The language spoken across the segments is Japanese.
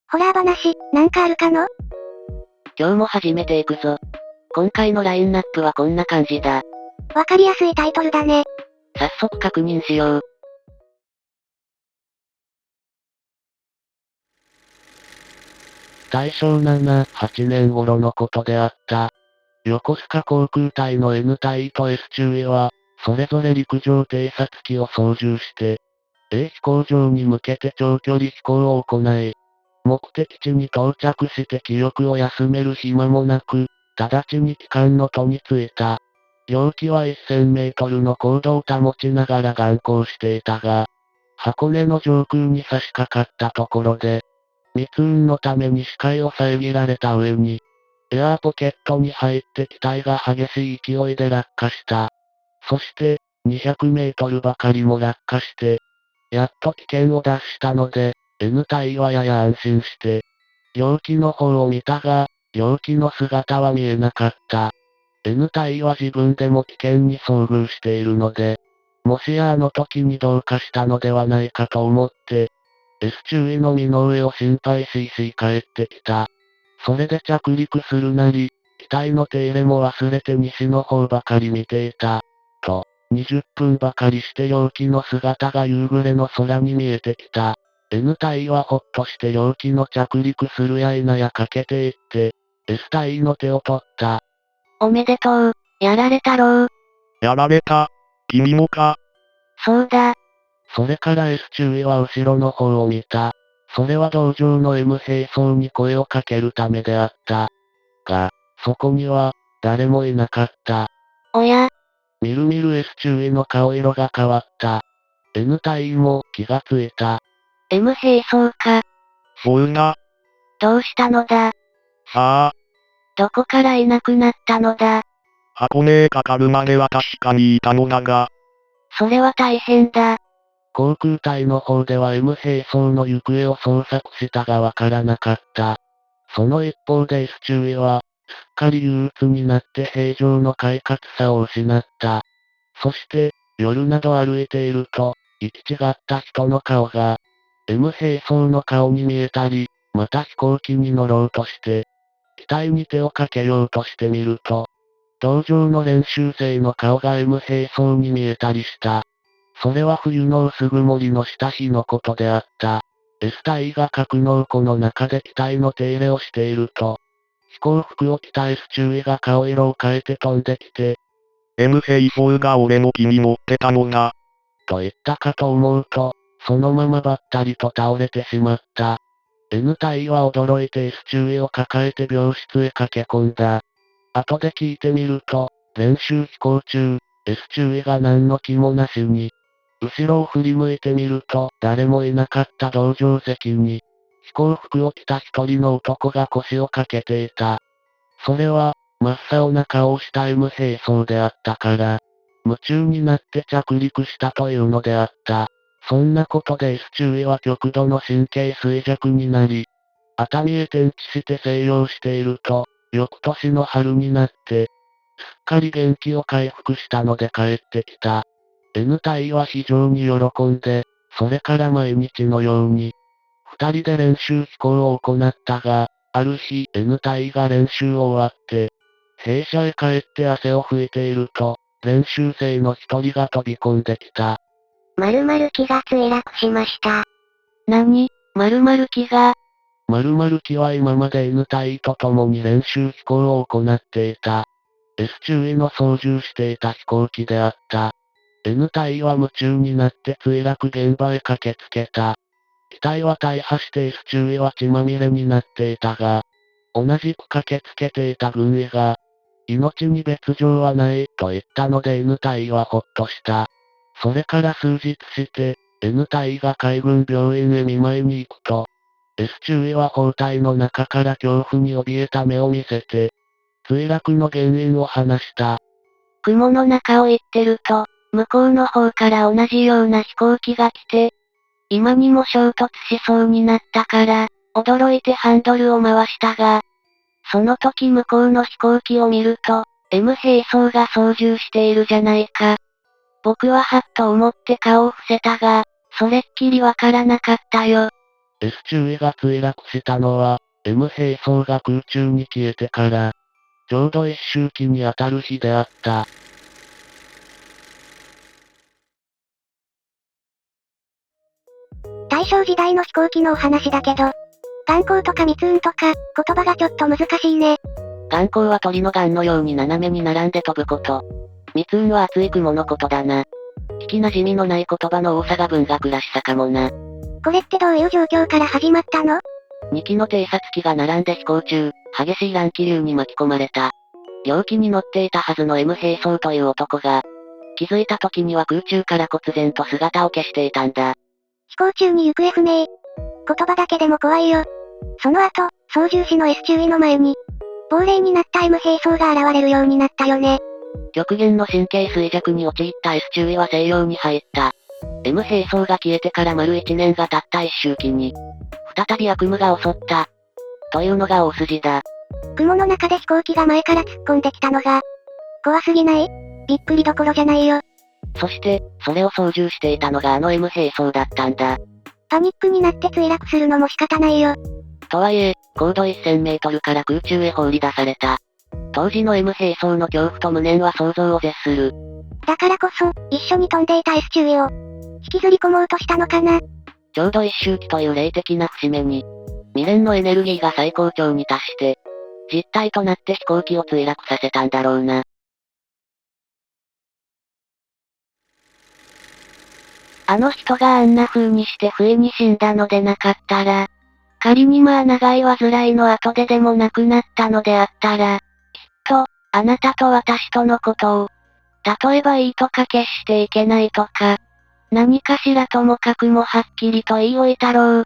ホラー話、なんかあるかの？今日も始めていくぞ。今回のラインナップはこんな感じだ。わかりやすいタイトルだね。早速確認しよう。大正7、8年頃のことであった。横須賀航空隊の N 隊と S 中尉は、それぞれ陸上偵察機を操縦して、A 飛行場に向けて長距離飛行を行い、目的地に到着して気力を休める暇もなく、直ちに帰還の途に就いた。両機は1000メートルの高度を保ちながら眼光していたが、箱根の上空に差し掛かったところで、密雲のために視界を遮られた上に、エアーポケットに入って機体が激しい勢いで落下した。そして、200メートルばかりも落下して、やっと危険を脱したので、N 隊はやや安心して、両機の方を見たが、両機の姿は見えなかった。N 隊は自分でも危険に遭遇しているので、もしやあの時にどうかしたのではないかと思って、S 中尉の身の上を心配し帰ってきた。それで着陸するなり、機体の手入れも忘れて西の方ばかり見ていた。と、20分ばかりして両機の姿が夕暮れの空に見えてきた。N 隊はほっとして両機の着陸するや否や駆けていって、S 隊の手を取った。おめでとう、やられたろう。やられた。君もか。そうだ。それから S 中尉は後ろの方を見た。それは同乗の M 兵装に声をかけるためであった。が、そこには、誰もいなかった。おや？みるみる S 中尉の顔色が変わった。N 隊員も気がついた。M 兵装か。そうだ。どうしたのだ？さあ、どこからいなくなったのだ？箱根へかかるまでは確かにいたのだが、それは大変だ。航空隊の方では M 兵装の行方を捜索したがわからなかった。その一方で S 中尉は、すっかり憂鬱になって平常の快活さを失った。そして、夜など歩いていると、行き違った人の顔が、M 兵装の顔に見えたり、また飛行機に乗ろうとして、機体に手をかけようとしてみると、同乗の練習生の顔が M 兵装に見えたりした。それは冬の薄曇りのした日のことであった。S 隊が格納庫の中で機体の手入れをしていると、飛行服を着た S 中尉が顔色を変えて飛んできて、M 兵装が俺の気に乗ってたのだ。と言ったかと思うと、そのままばったりと倒れてしまった。N 隊は驚いて S 中尉を抱えて病室へ駆け込んだ。後で聞いてみると、練習飛行中、S 中尉が何の気もなしに、後ろを振り向いてみると、誰もいなかった同乗席に、飛行服を着た一人の男が腰を掛けていた。それは、真っ青な顔をした M 兵装であったから、夢中になって着陸したというのであった。そんなことで S 中尉は極度の神経衰弱になり、熱海へ転地して静養していると、翌年の春になって、すっかり元気を回復したので帰ってきた。N 隊は非常に喜んで、それから毎日のように、二人で練習飛行を行ったが、ある日 N 隊が練習を終わって、兵舎へ帰って汗を拭いていると、練習生の一人が飛び込んできた。〇〇機が墜落しました。何？〇〇機が？〇〇機は今まで N 隊と共に練習飛行を行っていた。S 中尉の操縦していた飛行機であった。N 隊は夢中になって墜落現場へ駆けつけた。機体は大破して S 中尉は血まみれになっていたが、同じく駆けつけていた軍医が、命に別状はないと言ったので N 隊はほっとした。それから数日して、N 隊が海軍病院へ見舞いに行くと、S 中尉は包帯の中から恐怖に怯えた目を見せて、墜落の原因を話した。雲の中を行ってると、向こうの方から同じような飛行機が来て、今にも衝突しそうになったから、驚いてハンドルを回したが、その時向こうの飛行機を見ると、M 兵装が操縦しているじゃないか。僕ははっと思って顔を伏せたが、それっきりわからなかったよ。S 中尉が墜落したのは、M 兵装が空中に消えてから、ちょうど一周期に当たる日であった。大正時代の飛行機のお話だけど、眼光とか密雲とか、言葉がちょっと難しいね。眼光は鳥の眼のように斜めに並んで飛ぶこと。密雲は厚い雲のことだな。聞き馴染みのない言葉の多さが文学らしさかもな。これってどういう状況から始まったの?2 機の偵察機が並んで飛行中、激しい乱気流に巻き込まれた。両機に乗っていたはずの M 兵装という男が、気づいた時には空中から忽然と姿を消していたんだ。飛行中に行方不明。言葉だけでも怖いよ。その後、操縦士の S 中尉の前に、亡霊になった M 兵装が現れるようになったよね。極限の神経衰弱に陥った S 中尉は静養に入った。M 兵装が消えてから丸1年が経った一周期に、再び悪夢が襲った。というのが大筋だ。雲の中で飛行機が前から突っ込んできたのが、怖すぎない？びっくりどころじゃないよ。そして、それを操縦していたのがあの M 兵装だったんだ。パニックになって墜落するのも仕方ないよ。とはいえ、高度1000メートルから空中へ放り出された。当時の M 兵装の恐怖と無念は想像を絶する。だからこそ、一緒に飛んでいた S 中尉を、引きずり込もうとしたのかな。ちょうど一周期という霊的な節目に、未練のエネルギーが最高潮に達して、実体となって飛行機を墜落させたんだろうな。あの人があんな風にして不意に死んだのでなかったら、仮にまあ長い患いの後ででも亡くなったのであったら、きっと、あなたと私とのことを、例えばいいとか決していけないとか、何かしらともかくもはっきりと言い置いたろう。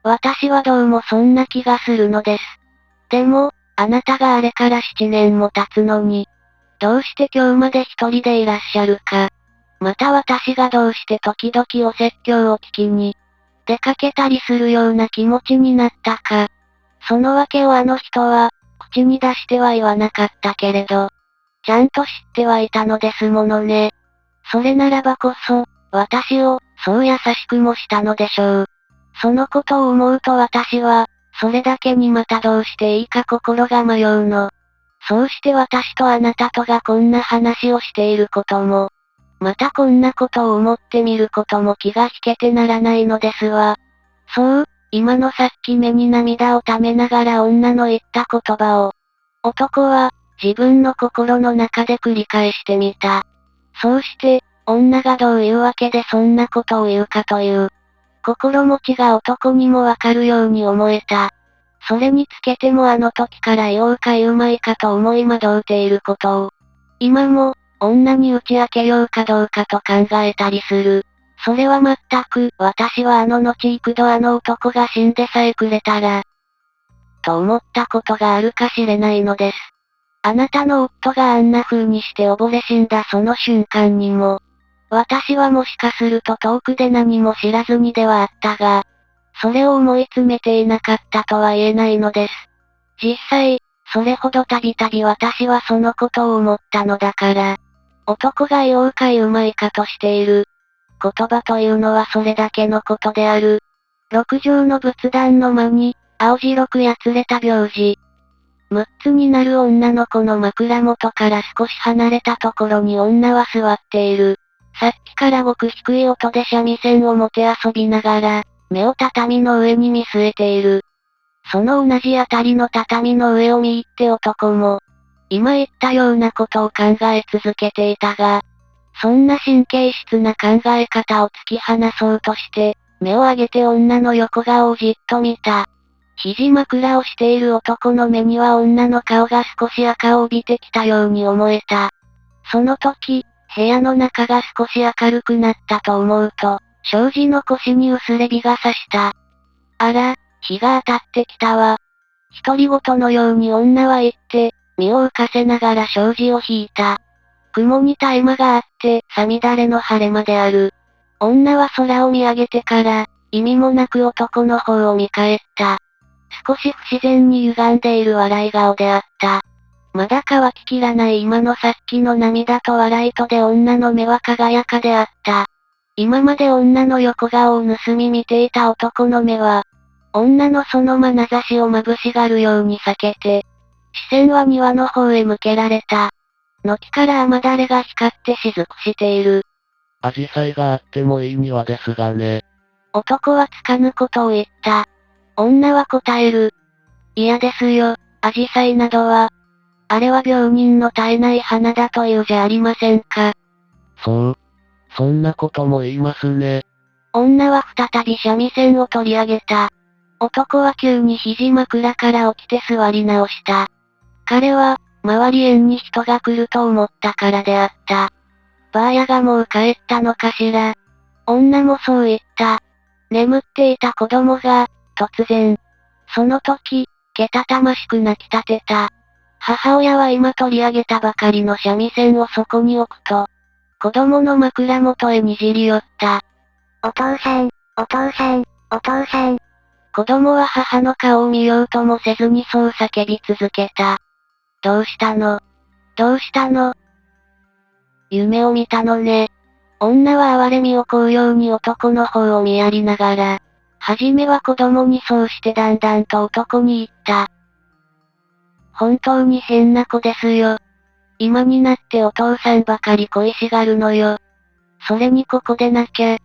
私はどうもそんな気がするのです。でも、あなたがあれから7年も経つのに、どうして今日まで一人でいらっしゃるか。また私がどうして時々お説教を聞きに、出かけたりするような気持ちになったか。その訳をあの人は、口に出しては言わなかったけれど、ちゃんと知ってはいたのですものね。それならばこそ、私を、そう優しくもしたのでしょう。そのことを思うと私は、それだけにまたどうしていいか心が迷うの。そうして私とあなたとがこんな話をしていることも、またこんなことを思ってみることも気が引けてならないのですわ。そう、今のさっき目に涙を溜めながら女の言った言葉を、男は、自分の心の中で繰り返してみた。そうして、女がどういうわけでそんなことを言うかという、心持ちが男にもわかるように思えた。それにつけてもあの時から言おうか言うまいかと思い惑うていることを、今も、女に打ち明けようかどうかと考えたりする。それは全く、私はあの後幾度あの男が死んでさえくれたら、と思ったことがあるかしれないのです。あなたの夫があんな風にして溺れ死んだその瞬間にも、私はもしかすると遠くで何も知らずにではあったが、それを思い詰めていなかったとは言えないのです。実際、それほどたびたび私はそのことを思ったのだから、男が言おうか言うまいかとしている。言葉というのはそれだけのことである。六畳の仏壇の間に、青白くやつれた病児。6つになる女の子の枕元から少し離れたところに女は座っている。さっきからごく低い音で三味線をもてあそびながら、目を畳の上に見据えている。その同じあたりの畳の上を見入って男も、今言ったようなことを考え続けていたが、そんな神経質な考え方を突き放そうとして、目を上げて女の横顔をじっと見た。肘枕をしている男の目には女の顔が少し赤を帯びてきたように思えた。その時、部屋の中が少し明るくなったと思うと、障子の腰に薄れ日が差した。あら、日が当たってきたわ。独り言のように女は言って、身を浮かせながら障子を引いた。雲に絶え間があって、さみだれの晴れ間である。女は空を見上げてから、意味もなく男の方を見返った。少し不自然に歪んでいる笑い顔であった。まだ乾ききらない今のさっきの涙と笑いとで女の目は輝かであった。今まで女の横顔を盗み見ていた男の目は、女のその眼差しを眩しがるように避けて、視線は庭の方へ向けられた。軒から雨だれが光って雫している。紫陽花があってもいい庭ですがね。男はつかぬことを言った。女は答える。嫌ですよ、紫陽花などは。あれは病人の絶えない花だというじゃありませんか。そう。そんなことも言いますね。女は再び三味線を取り上げた。男は急に肘枕から起きて座り直した。彼は、周り縁に人が来ると思ったからであった。ばあやがもう帰ったのかしら。女もそう言った。眠っていた子供が、突然。その時、けたたましく泣き立てた。母親は今取り上げたばかりの三味線をそこに置くと、子供の枕元へにじり寄った。お父さん、お父さん、お父さん。子供は母の顔を見ようともせずにそう叫び続けた。どうしたの？どうしたの？夢を見たのね。女は哀れみをこうように男の方を見やりながら、はじめは子供にそうしてだんだんと男に言った。本当に変な子ですよ。今になってお父さんばかり恋しがるのよ。それにここでなきゃ。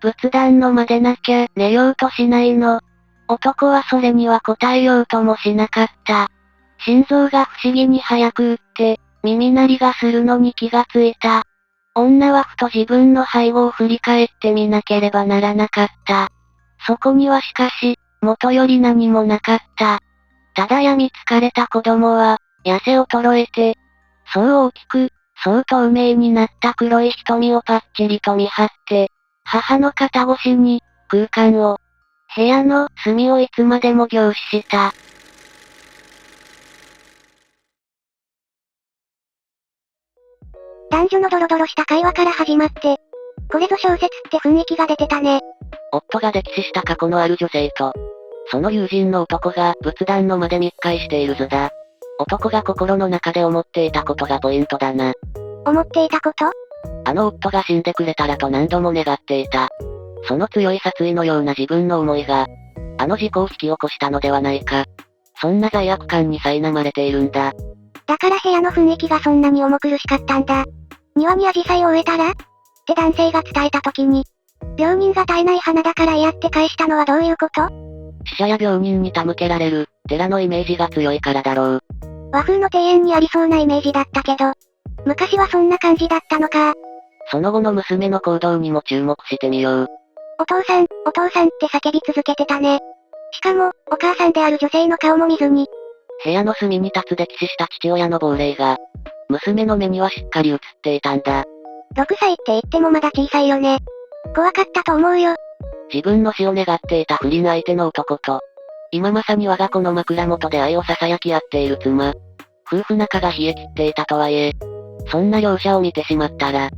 仏壇の間でなきゃ寝ようとしないの。男はそれには答えようともしなかった。心臓が不思議に早く打って、耳鳴りがするのに気がついた。女はふと自分の背後を振り返ってみなければならなかった。そこにはしかし、元より何もなかった。ただ病み疲れた子供は、痩せ衰えて、そう大きく、そう透明になった黒い瞳をパッチリと見張って、母の肩越しに、空間を、部屋の隅をいつまでも凝視した。男女のドロドロした会話から始まって、これぞ小説って雰囲気が出てたね。夫が溺死した過去のある女性と、その友人の男が仏壇の間で密会している図だ。男が心の中で思っていたことがポイントだな。思っていたこと？あの夫が死んでくれたらと何度も願っていた。その強い殺意のような自分の思いが、あの事故を引き起こしたのではないか。そんな罪悪感に苛まれているんだ。だから部屋の雰囲気がそんなに重苦しかったんだ。庭に紫陽花を植えたらって男性が伝えた時に、病人が絶えない花だから嫌って返したのはどういうこと？死者や病人に手向けられる、寺のイメージが強いからだろう。和風の庭園にありそうなイメージだったけど、昔はそんな感じだったのか。その後の娘の行動にも注目してみよう。お父さんって叫び続けてたね。しかも、お母さんである女性の顔も見ずに。部屋の隅に立つ溺死した父親の亡霊が、娘の目にはしっかり映っていたんだ。6歳って言ってもまだ小さいよね。怖かったと思うよ。自分の死を願っていた不倫相手の男と、今まさに我が子の枕元で愛を囁き合っている妻。夫婦仲が冷え切っていたとはいえ、そんな両者を見てしまったら、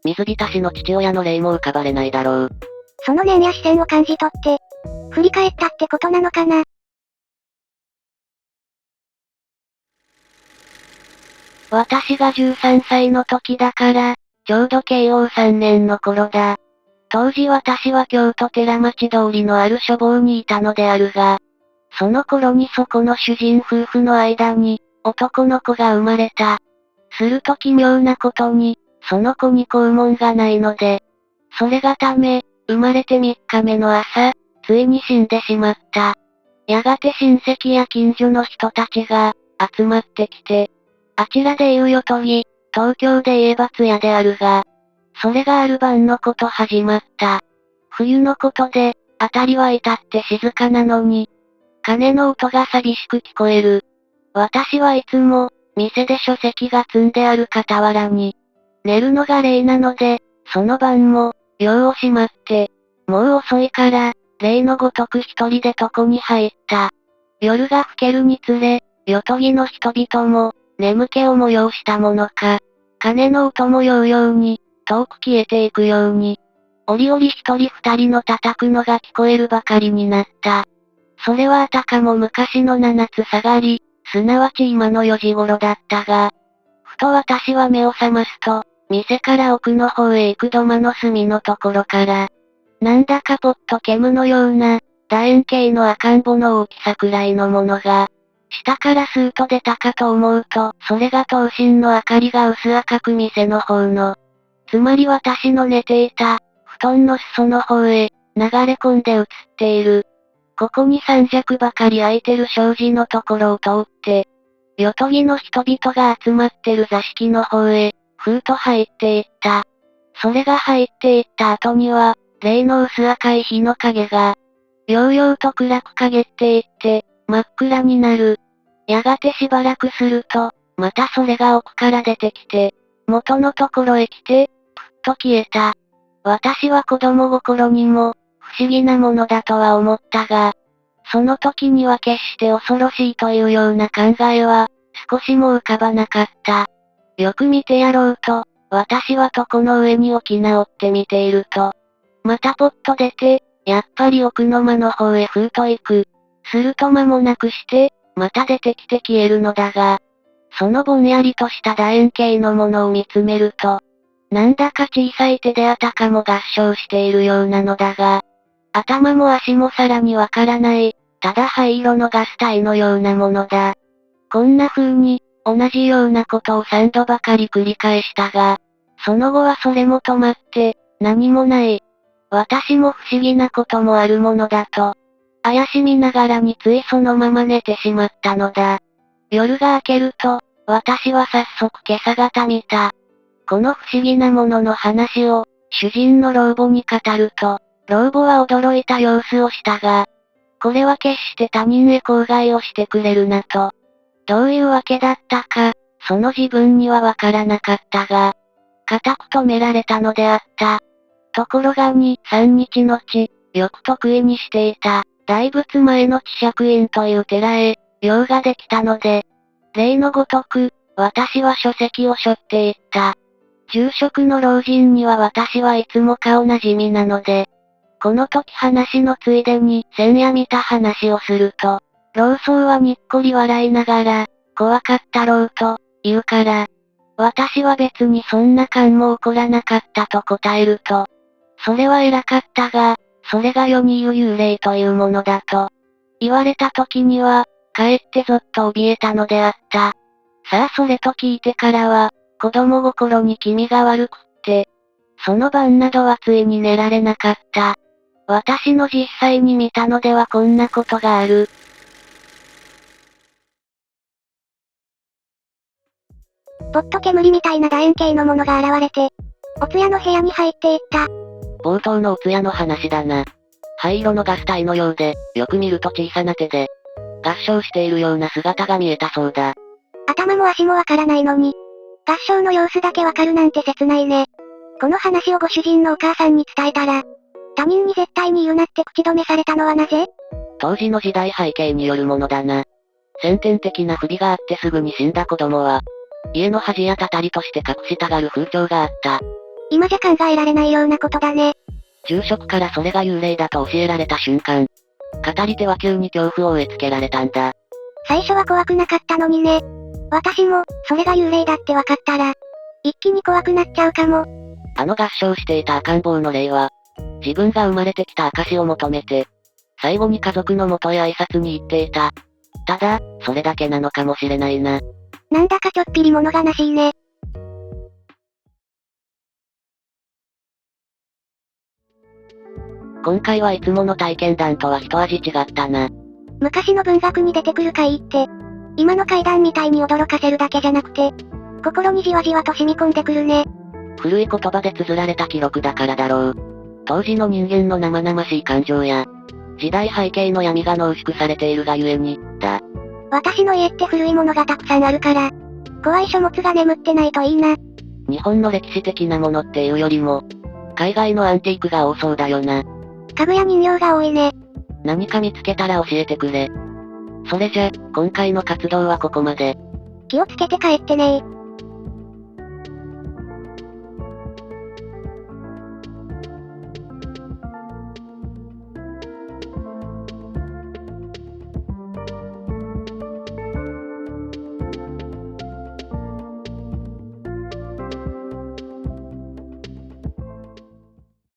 水浸しの父親の霊も浮かばれないだろう。その念や視線を感じ取って、振り返ったってことなのかな。私が13歳の時だから、ちょうど慶応3年の頃だ。当時私は京都寺町通りのある書房にいたのであるが、その頃にそこの主人夫婦の間に、男の子が生まれた。すると奇妙なことに、その子に肛門がないので、それがため、生まれて3日目の朝、ついに死んでしまった。やがて親戚や近所の人たちが、集まってきて、あちらで言うよとぎ、東京で言えば通夜であるが、それがある晩のこと始まった。冬のことで、あたりは至って静かなのに、鐘の音が寂しく聞こえる。私はいつも、店で書籍が積んである傍らに、寝るのが例なので、その晩も、用をしまって、もう遅いから、例のごとく一人で床に入った。夜が更けるにつれ、夜とぎの人々も、眠気を催したものか、鐘の音もようように、遠く消えていくように、折々一人二人の叩くのが聞こえるばかりになった。それはあたかも昔の7つ下がり、すなわち今の4時頃だったが、ふと私は目を覚ますと、店から奥の方へ行く土間の隅のところから、なんだかぽっと煙のような、楕円形の赤ん坊の大きさくらいのものが、下からスーッと出たかと思うと、それが灯芯の明かりが薄赤く店の方の、つまり私の寝ていた、布団の裾の方へ、流れ込んで映っている。ここに3尺ばかり空いてる障子のところを通って、夜とぎの人々が集まってる座敷の方へ、ふーっと入っていった。それが入っていった後には、例の薄赤い火の影が、ようようと暗く陰っていって、真っ暗になる。やがてしばらくすると、またそれが奥から出てきて、元のところへ来て、ぷっと消えた。私は子供心にも、不思議なものだとは思ったが、その時には決して恐ろしいというような考えは、少しも浮かばなかった。よく見てやろうと、私は床の上に置き直って見ていると、またぽっと出て、やっぱり奥の間の方へふーっと行く。すると間もなくして、また出てきて消えるのだが、そのぼんやりとした楕円形のものを見つめると、なんだか小さい手であたかも合唱しているようなのだが、頭も足もさらにわからない、ただ灰色のガス体のようなものだ。こんな風に、同じようなことを3度ばかり繰り返したが、その後はそれも止まって、何もない。私も不思議なこともあるものだと、怪しみながらについそのまま寝てしまったのだ。夜が明けると、私は早速今朝方見た。この不思議なものの話を、主人の老母に語ると、老母は驚いた様子をしたが、これは決して他人へ口外をしてくれるなと。どういうわけだったか、その自分にはわからなかったが、固く止められたのであった。ところが2、3日のち、よく得意にしていた、大仏前の智釈院という寺へ、用ができたので、例のごとく、私は書籍を背負っていった。住職の老人には私はいつも顔なじみなので、この時話のついでに前夜見た話をすると、老僧はにっこり笑いながら、怖かったろうと、言うから、私は別にそんな感も起こらなかったと答えると、それは偉かったが、それが世に言う幽霊というものだと、言われた時には、かえってぞっと怯えたのであった。さあそれと聞いてからは、子供心に気味が悪くって、その晩などはついに寝られなかった。私の実際に見たのではこんなことがある。ぽっと煙みたいな楕円形のものが現れて、お通夜の部屋に入っていった。冒頭のお通夜の話だな。灰色のガス体のようで、よく見ると小さな手で、合唱しているような姿が見えたそうだ。頭も足もわからないのに、合唱の様子だけわかるなんて切ないね。この話をご主人のお母さんに伝えたら、他人に絶対に言うなって口止めされたのはなぜ？当時の時代背景によるものだな。先天的な不備があってすぐに死んだ子供は、家の恥やたたりとして隠したがる風潮があった。今じゃ考えられないようなことだね。住職からそれが幽霊だと教えられた瞬間、語り手は急に恐怖を植え付けられたんだ。最初は怖くなかったのにね。私も、それが幽霊だって分かったら、一気に怖くなっちゃうかも。あの合唱していた赤ん坊の霊は、自分が生まれてきた証を求めて、最後に家族の元へ挨拶に行っていた。ただ、それだけなのかもしれないな。なんだかちょっぴり物悲しいね。今回はいつもの体験談とは一味違ったな。昔の文学に出てくる怪異って、今の怪談みたいに驚かせるだけじゃなくて、心にじわじわと染み込んでくるね。古い言葉で綴られた記録だからだろう。当時の人間の生々しい感情や、時代背景の闇が濃縮されているがゆえに、だ。私の家って古いものがたくさんあるから、怖い書物が眠ってないといいな。日本の歴史的なものっていうよりも、海外のアンティークが多そうだよな。家具や人形が多いね。何か見つけたら教えてくれ。それじゃ、今回の活動はここまで。気をつけて帰ってねー。